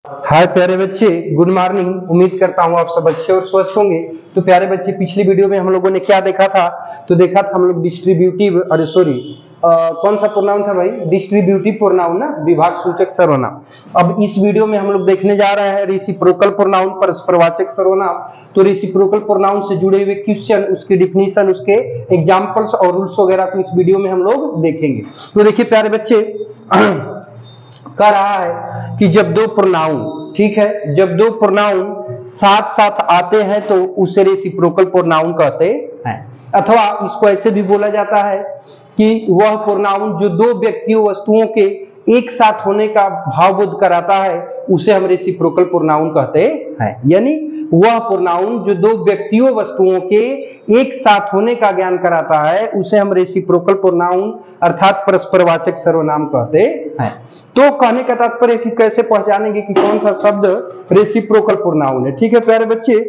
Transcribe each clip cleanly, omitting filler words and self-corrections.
हाय प्यारे बच्चे, good morning. उम्मीद करता हूँ आप सब अच्छे और स्वस्थ होंगे। तो प्यारे बच्चे, पिछली वीडियो में हम लोगों ने क्या देखा था? तो देखा था हम लोग डिस्ट्रीब्यूटिव, अरे सॉरी, कौन सा प्रोनाउन था भाई? डिस्ट्रीब्यूटिव प्रोनाउन ना, विभाग सूचक सर्वनाम। अब इस वीडियो में हम लोग देखने जा रहे हैं रेसिप्रोकल प्रोनाउन, परस्परवाचक सर्वनाम। तो रेसिप्रोकल प्रोनाउन से जुड़े हुए क्वेश्चन, उसकी डिफिनीशन, उसके एग्जाम्पल्स और रूल्स वगैरह को इस वीडियो में हम लोग देखेंगे। तो देखिए प्यारे बच्चे, कह रहा है कि जब दो प्रोनाउन, ठीक है, जब दो प्रोनाउन साथ साथ आते हैं तो उसे रेसिप्रोकल प्रोनाउन कहते हैं। अथवा इसको ऐसे भी बोला जाता है कि वह प्रोनाउन जो दो व्यक्तियों वस्तुओं के एक साथ होने का भावबोध कराता है उसे हम रेसिप्रोकल प्रोनाउन कहते हैं। यानी वह प्रोनाउन जो दो व्यक्तियों वस्तुओं के एक साथ होने का ज्ञान कराता है उसे हम रेसिप्रोकल प्रोनाउन अर्थात परस्परवाचक सर्वनाम कहते हैं। तो कहने का तात्पर्य कि कैसे पहचानेंगे कि कौन सा शब्द रेसिप्रोकल प्रोनाउन है। ठीक है प्यारे बच्चे,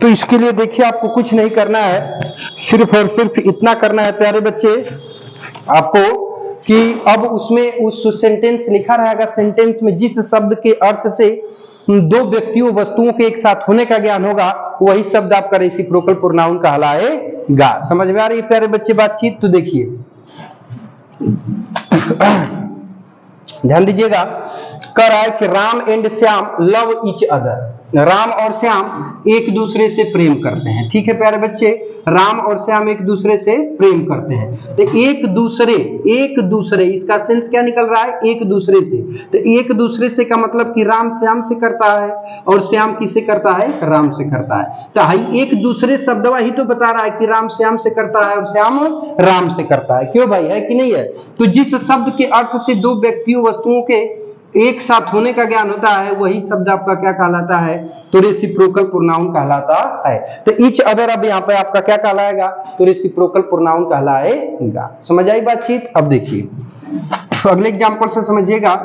तो इसके लिए देखिए आपको कुछ नहीं करना है, सिर्फ और सिर्फ इतना करना है प्यारे बच्चे आपको कि अब उसमें उस सेंटेंस लिखा रहेगा, सेंटेंस में जिस शब्द के अर्थ से दो व्यक्तियों वस्तुओं के एक साथ होने का ज्ञान होगा वही शब्द आपका रेसिप्रोकल प्रोनाउन कहलाएगा। समझ में आ रही है प्यारे बच्चे बातचीत? तो देखिए ध्यान दीजिएगा, कह रहा है कि Ram and Shyam love each other. Ram और श्याम एक दूसरे से प्रेम करते हैं। ठीक है प्यारे बच्चे, राम और श्याम एक दूसरे से प्रेम करते हैं। तो एक दूसरे इसका सेंस क्या निकल रहा है? एक दूसरे से। तो एक दूसरे से का मतलब कि राम श्याम से करता है और श्याम किसे करता है? राम से करता है। तो भाई एक दूसरे शब्दवा ही तो बता रहा है कि राम श्याम से करता है और श्याम राम से करता है। क्यों भाई, है कि नहीं है? तो जिस शब्द के अर्थ से दो व्यक्तियों वस्तुओं के एक साथ होने का ज्ञान होता है वही शब्द आपका क्या कहलाता है? तो रेसिप्रोकल प्रोनाउन कहलाता है। तो ईच अदर अब यहाँ पे आपका क्या कहलाएगा? तो रेसिप्रोकल प्रोनाउन कहलाएगा। समझ आई बातचीत? अब देखिए तो अगले एग्जांपल से समझिएगा,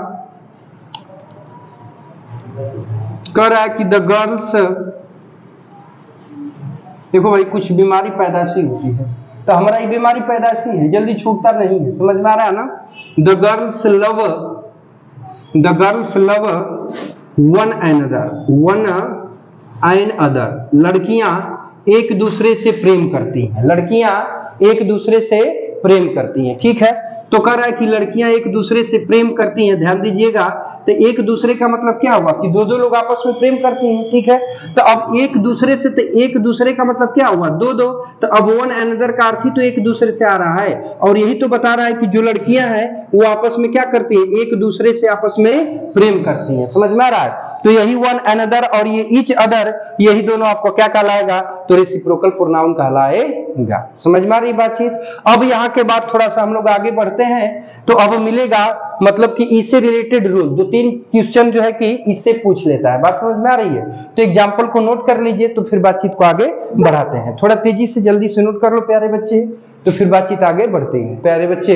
कह रहा है कि द गर्ल्स, देखो भाई कुछ बीमारी पैदाशी होती है तो हमारा ये बीमारी पैदाशी है, जल्दी छूटता नहीं है। समझ में आ रहा है ना? The girls love one and other. लड़कियां एक दूसरे से प्रेम करती हैं। लड़कियां एक दूसरे से प्रेम करती हैं। ठीक है, तो कह रहा है कि लड़कियां एक दूसरे से प्रेम करती हैं। ध्यान दीजिएगा, तो एक दूसरे का मतलब क्या हुआ कि दो लोग आपस में प्रेम करते हैं। ठीक है, तो अब एक दूसरे से, तो एक दूसरे का मतलब क्या हुआ? दो। तो अब वन अनदर का अर्थ ही तो एक दूसरे से आ रहा है और यही तो बता रहा है कि जो लड़कियां हैं वो आपस में क्या करती हैं? एक दूसरे से आपस में प्रेम करती हैं। समझ में आ रहा है? तो यही वन अनदर और ये ईच अदर, यही दोनों आपको क्या कहलाएगा? तो रेसिप्रोकल प्रोनाउन कहलाएगा। समझ में आ रही बातचीत? अब यहाँ के बाद थोड़ा सा हम लोग आगे बढ़ते हैं तो अब मिलेगा मतलब कि इससे रिलेटेड रूल, दो तीन क्वेश्चन जो है कि इससे पूछ लेता है। बात समझ में आ रही है? तो एग्जांपल को नोट कर लीजिए तो फिर बातचीत को आगे बढ़ाते हैं। थोड़ा तेजी से जल्दी से नोट कर लो प्यारे बच्चे, तो फिर बातचीत आगे बढ़ते हैं। प्यारे बच्चे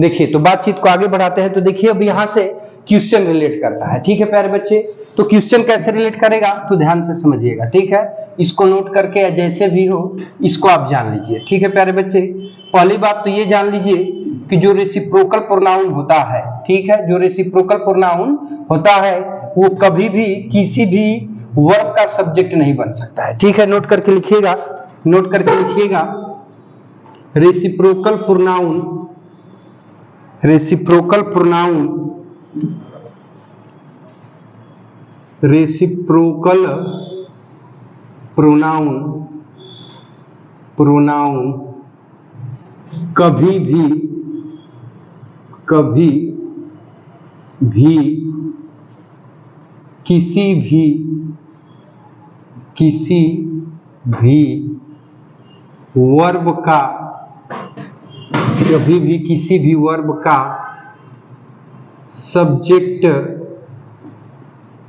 देखिए, तो बातचीत को आगे बढ़ाते हैं। तो देखिए अब यहाँ से क्वेश्चन रिलेट करता है। ठीक है प्यारे बच्चे, तो क्वेश्चन कैसे रिलेट करेगा तो ध्यान से समझिएगा। ठीक है, इसको नोट करके जैसे भी हो इसको आप जान लीजिए। ठीक है प्यारे बच्चे, पहली बात तो ये जान लीजिए कि जो रेसिप्रोकल प्रोनाउन होता है, ठीक है, जो रेसिप्रोकल प्रोनाउन होता है वो कभी भी किसी भी वर्ब का सब्जेक्ट नहीं बन सकता है। ठीक है, नोट करके लिखिएगा, रेसिप्रोकल प्रोनाउन कभी भी किसी भी वर्ब का, कभी भी किसी भी वर्ब का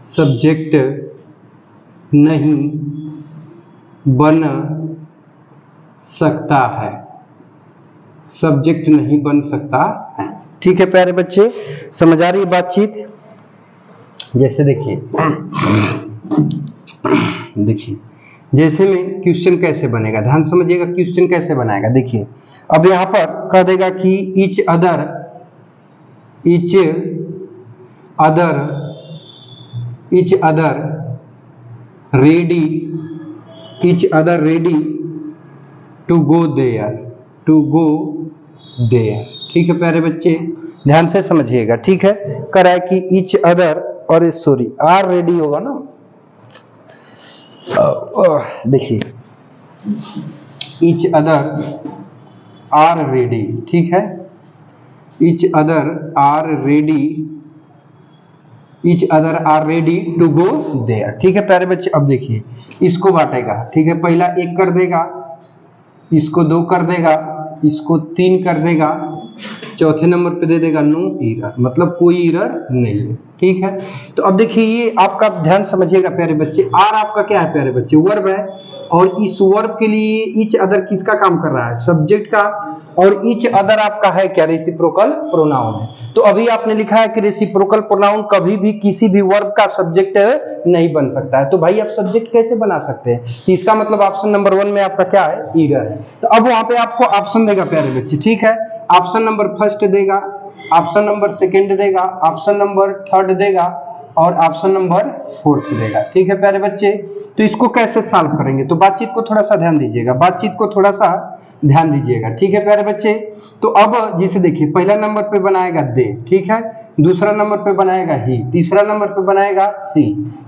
सब्जेक्ट नहीं बन सकता है। सब्जेक्ट नहीं बन सकता है। ठीक है प्यारे बच्चे, समझ आ रही है बातचीत? जैसे देखिए जैसे में क्वेश्चन कैसे बनेगा, ध्यान समझिएगा क्वेश्चन कैसे बनाएगा। देखिए अब यहाँ पर कह देगा कि each other each other ready to go there। ठीक है प्यारे बच्चे, ध्यान से समझिएगा। ठीक है, कर है कि each other और सॉरी आर रेडी होगा ना, देखिए each other are ready। ठीक है, each other are ready to go there। ठीक है प्यारे बच्चे, अब देखिए इसको बांटेगा। ठीक है, पहला 1 कर देगा, इसको 2 कर देगा, इसको 3 कर देगा, चौथे नंबर पे दे देगा नो एरर, मतलब कोई एरर नहीं है। ठीक है, तो अब देखिए ये आपका ध्यान समझिएगा प्यारे बच्चे, आर आपका क्या है प्यारे बच्चे, वर्ब है, और इस वर्ब के लिए ईच अदर किसका काम कर रहा है, सब्जेक्ट का, और ईच अदर आपका है क्या, रेसिप्रोकल प्रोनाउन है। तो अभी आपने लिखा है कि रेसिप्रोकल प्रोनाउन कभी भी किसी भी वर्ब का सब्जेक्ट नहीं बन सकता है। तो भाई आप सब्जेक्ट कैसे बना सकते हैं, तो इसका मतलब ऑप्शन नंबर 1 में आपका क्या है, एरर है। तो अब वहां पे आपको ऑप्शन देगा प्यारे बच्चे। ठीक है, ऑप्शन नंबर फर्स्ट देगा, ऑप्शन नंबर सेकंड देगा, ऑप्शन नंबर थर्ड देगा, और ऑप्शन नंबर 4th देगा। ठीक है प्यारे बच्चे, तो इसको कैसे सॉल्व करेंगे, तो बातचीत को थोड़ा सा ध्यान दीजिएगा। ठीक है प्यारे बच्चे, तो अब जिसे देखिए पहला नंबर पे बनाएगा दे, ठीक है, दूसरा नंबर पे बनाएगा ही, तीसरा नंबर पे बनाएगा सी,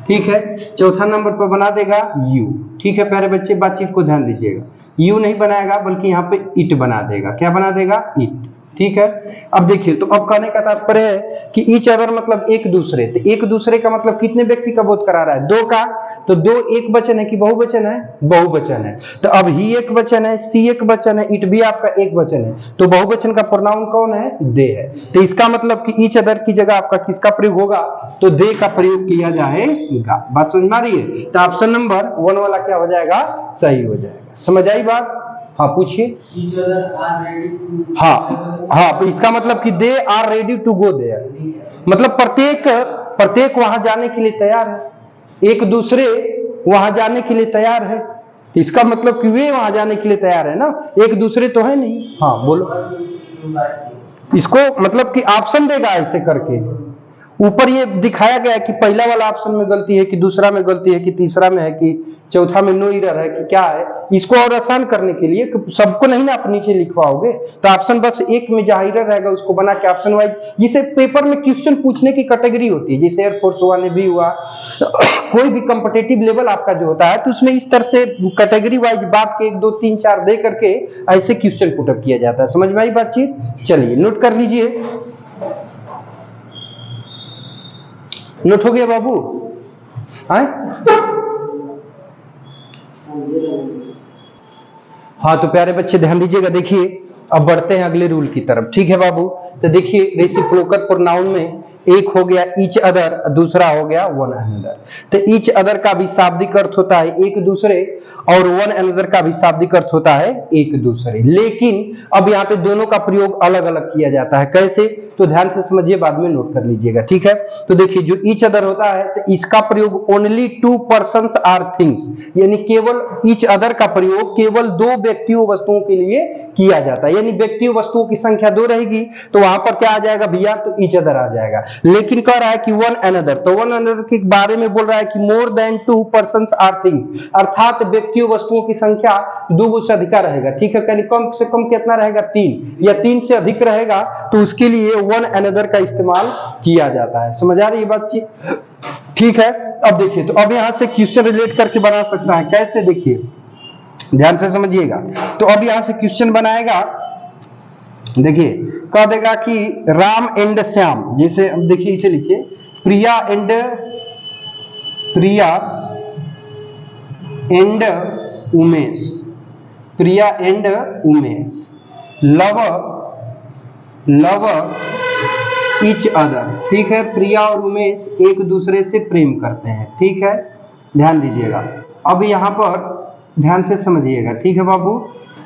ठीक है, चौथा नंबर पे बना देगा यू। ठीक है प्यारे बच्चे, बातचीत को ध्यान दीजिएगा, यू नहीं बनाएगा बल्कि यहाँ पे इट बना देगा। क्या बना देगा, इट। ठीक है, अब देखिए, तो अब कहने का तात्पर्य है कि ईच अदर मतलब एक दूसरे, तो एक दूसरे का मतलब कितने व्यक्ति का बोध करा रहा है, 2 का, तो 2 एक वचन है कि बहुवचन है, बहुवचन है। तो अब ही एक वचन है, सी एक वचन है, इट भी आपका एक वचन है, तो बहुवचन का प्रोनाउन कौन है, दे है। तो इसका मतलब कि ईच अदर की जगह आपका किसका प्रयोग होगा, तो दे का प्रयोग किया जाएगा। बात समझ में आ रही है, तो ऑप्शन नंबर 1 वाला क्या हो जाएगा, सही हो जाएगा। समझ आई बात, हाँ पूछिए। हाँ, तो इसका मतलब कि they are ready to go there, मतलब प्रत्येक वहां जाने के लिए तैयार है, एक दूसरे वहां जाने के लिए तैयार है। इसका मतलब कि वे वहां जाने के लिए तैयार है ना, एक दूसरे तो है नहीं। हाँ बोलो, इसको मतलब कि ऑप्शन देगा ऐसे करके, ऊपर ये दिखाया गया है कि पहला वाला ऑप्शन में गलती है कि दूसरा में गलती है कि तीसरा में है कि चौथा में नो एरर है कि क्या है। इसको और आसान करने के लिए सबको नहीं ना आप नीचे लिखवाओगे, तो ऑप्शन बस एक में जहां एरर रहेगा उसको बना के ऑप्शन वाइज, जिसे पेपर में क्वेश्चन पूछने की कैटेगरी होती है, जैसे एयरफोर्स वाले भी हुआ, कोई भी कॉम्पिटिटिव लेवल आपका जो होता है, तो उसमें इस तरह से कैटेगरी वाइज बात के 1 2 3 4 दे करके ऐसे क्वेश्चन पुटअप किया जाता है। समझ में आई बातचीत, चलिए नोट कर लीजिए। नोट हो गया बाबू, हाँ तो प्यारे बच्चे ध्यान दीजिएगा। देखिए अब बढ़ते हैं अगले रूल की तरफ। ठीक है बाबू, तो देखिए रेसिप्रोकल प्रोनाउन में एक हो गया ईच अदर, दूसरा हो गया वन अनदर। तो ईच अदर का भी शाब्दिक अर्थ होता है एक दूसरे, और वन अनदर का भी शाब्दिक अर्थ होता है एक दूसरे, लेकिन अब यहाँ पे दोनों का प्रयोग अलग अलग किया जाता है। कैसे, तो ध्यान से समझिए, बाद में नोट कर लीजिएगा। ठीक है, तो देखिए जो ईच अदर होता है, तो इसका प्रयोग ओनली 2 पर्सन्स आर थिंग्स, यानी केवल ईच अदर का प्रयोग केवल 2 व्यक्तियों वस्तुओं के लिए किया जाता है, यानी व्यक्तियों वस्तुओं की संख्या 2 रहेगी तो वहां पर क्या आ जाएगा भैया, तो ईच अदर आ जाएगा। लेकिन कह रहा है कि वन अनदर, तो वन अनदर के बारे में बोल रहा है कि more than 2 persons or things, अर्थात व्यक्तियों वस्तुओं की संख्या 2 से अधिक रहेगा। ठीक है, यानी कम से कम कितना रहेगा, 3 या 3 से अधिक रहेगा, तो उसके लिए वन अनदर का इस्तेमाल किया जाता है। समझ आ रही है बातचीत, ठीक है। अब देखिए, तो अब यहां से क्वेश्चन रिलेट करके बना सकता है, कैसे, देखिए ध्यान से समझिएगा। तो अब यहां से क्वेश्चन बनाएगा, देखिए कह देगा कि राम एंड श्याम, जैसे देखिए इसे लिखिए Priya and Umesh, Priya and Umesh love each other. ठीक है, प्रिया और उमेश एक दूसरे से प्रेम करते हैं। ठीक है, ध्यान दीजिएगा। अब यहां पर ध्यान से समझिएगा। ठीक है बाबू,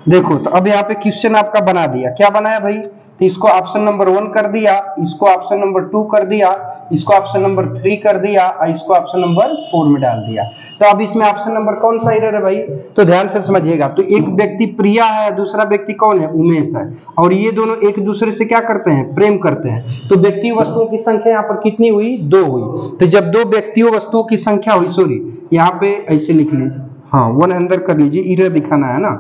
देखो तो अब यहाँ पे क्वेश्चन आपका बना दिया, क्या बनाया भाई, तो इसको ऑप्शन नंबर 1 कर दिया, इसको ऑप्शन नंबर 2 कर दिया, इसको ऑप्शन नंबर 3 कर दिया और इसको ऑप्शन नंबर 4 में डाल दिया। तो अब इसमें ऑप्शन नंबर कौन सा एरर है भाई, तो ध्यान से समझिएगा। तो एक व्यक्ति प्रिया है, दूसरा व्यक्ति कौन है, उमेश है, और ये दोनों एक दूसरे से क्या करते हैं, प्रेम करते हैं। तो व्यक्ति वस्तुओं की संख्या यहाँ पर कितनी हुई, 2 हुई। तो जब 2 व्यक्तियों वस्तुओं की संख्या हुई, सॉरी यहाँ पे ऐसे लिख लीजिए, हाँ 1 अंदर कर लीजिए, एरर दिखाना है ना,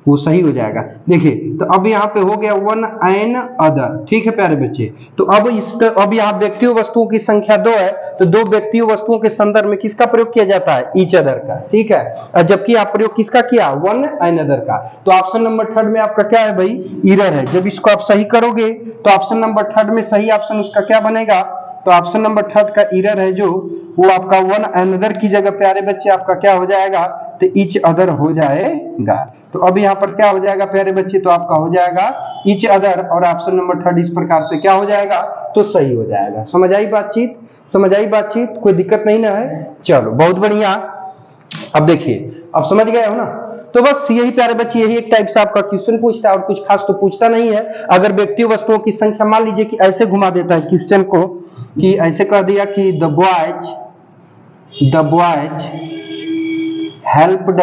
वो सही हो जाएगा। देखिए तो अब यहाँ पे हो गया 1 एंड अदर, ठीक है प्यारे बच्चे। तो अब यहाँ व्यक्तियों वस्तुओं की संख्या 2 है, तो 2 व्यक्तियों वस्तुओं के संदर्भ में किसका प्रयोग किया जाता है, ईच अदर का, ठीक है। जबकि आप प्रयोग किसका किया, 1 एंड अदर का। तो ऑप्शन नंबर 3 में आपका क्या है भाई, एरर है। जब इसको आप सही करोगे तो ऑप्शन नंबर 3 में सही ऑप्शन उसका क्या बनेगा, तो ऑप्शन नंबर 3 का एरर है जो वो आपका 1 एंड अदर की जगह प्यारे बच्चे आपका क्या हो जाएगा, तो ईच अदर हो जाएगा। तो अब यहाँ पर क्या हो जाएगा प्यारे बच्चे, तो आपका हो जाएगा ईच अदर, और ऑप्शन नंबर 3 इस प्रकार से क्या हो जाएगा, तो सही हो जाएगा। समझ आई बातचीत, समझ आई बातचीत, कोई दिक्कत नहीं ना है, चलो बहुत बढ़िया। अब देखिए, अब समझ गए हो ना। तो बस यही प्यारे बच्चे, यही एक टाइप से आपका क्वेश्चन पूछता है, और कुछ खास तो पूछता नहीं है। अगर व्यक्ति वस्तुओं की संख्या मान लीजिए कि ऐसे घुमा देता है क्वेश्चन को, कि ऐसे कह दिया कि the boys helped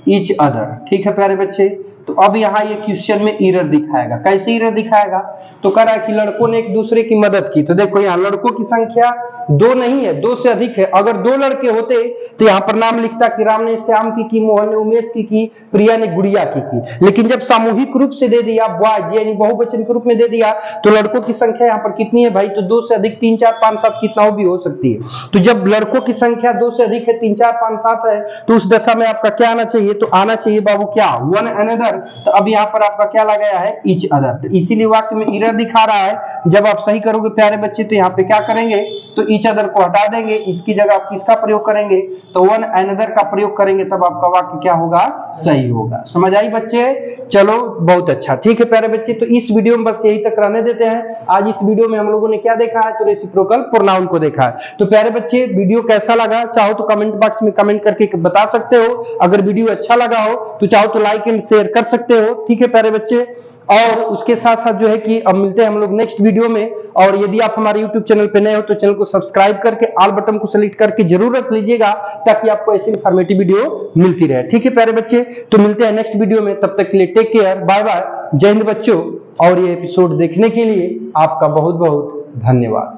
each other, ठीक है प्यारे बच्चे। तो अब यहाँ ये क्वेश्चन में एरर दिखाएगा, कैसे एरर दिखाएगा, तो कह रहा है कि लड़कों ने एक दूसरे की मदद की। तो देखो यहाँ लड़कों की संख्या 2 नहीं है, 2 से अधिक है। अगर 2 लड़के होते तो यहाँ पर नाम लिखता कि राम ने श्याम की, मोहन ने उमेश की, प्रिया ने गुड़िया की। लेकिन जब सामूहिक रूप से दे दिया, बॉयज यानी बहुवचन के रूप में दे दिया, तो लड़कों की संख्या यहाँ पर कितनी है भाई, तो 2 से अधिक 3 4 5 7 कितना भी हो सकती है। तो जब लड़कों की संख्या 2 से अधिक है, 3 4 5 7 है, तो उस दशा में आपका क्या आना चाहिए, तो आना चाहिए बाबू क्या, 1 एंड अदर। तो अब यहाँ पर आपका क्या लगाया है, ईच अदर। तो इसीलिए वाक्य में एरर दिखा रहा है। जब आप सही करोगे प्यारे बच्चे, तो यहाँ पे क्या करेंगे, तो ईच अदर को हटा देंगे, इसकी जगह आप किसका प्रयोग करेंगे, तो 1 एंड अदर का प्रयोग करेंगे, तब आपका वाक्य क्या होगा, सही होगा। समझ आई बच्चे, चलो बहुत अच्छा, ठीक है प्यारे बच्चे। तो इस वीडियो में बस यही तक रहने देते हैं। आज इस वीडियो में हम लोगों ने क्या देखा है, तो रेसिप्रोकल प्रोनाउन को देखा है। तो प्यारे बच्चे वीडियो कैसा लगा, चाहो तो कमेंट बॉक्स में कमेंट करके बता सकते हो। अगर वीडियो अच्छा लगा हो तो चाहो तो लाइक एंड शेयर कर सकते हो, ठीक है प्यारे बच्चे। और उसके साथ साथ जो है कि अब मिलते हैं हम लोग नेक्स्ट वीडियो में। और यदि आप हमारे यूट्यूब चैनल पे नए हो तो चैनल को सब्सक्राइब करके ऑल बटन को सेलेक्ट करके जरूर रख लीजिएगा, ताकि आपको ऐसी इंफॉर्मेटिव वीडियो मिलती रहे, ठीक है प्यारे बच्चे। तो मिलते हैं नेक्स्ट वीडियो में, तब तक के लिए टेक केयर, बाय बाय, जय हिंद बच्चों। और ये एपिसोड देखने के लिए आपका बहुत बहुत धन्यवाद।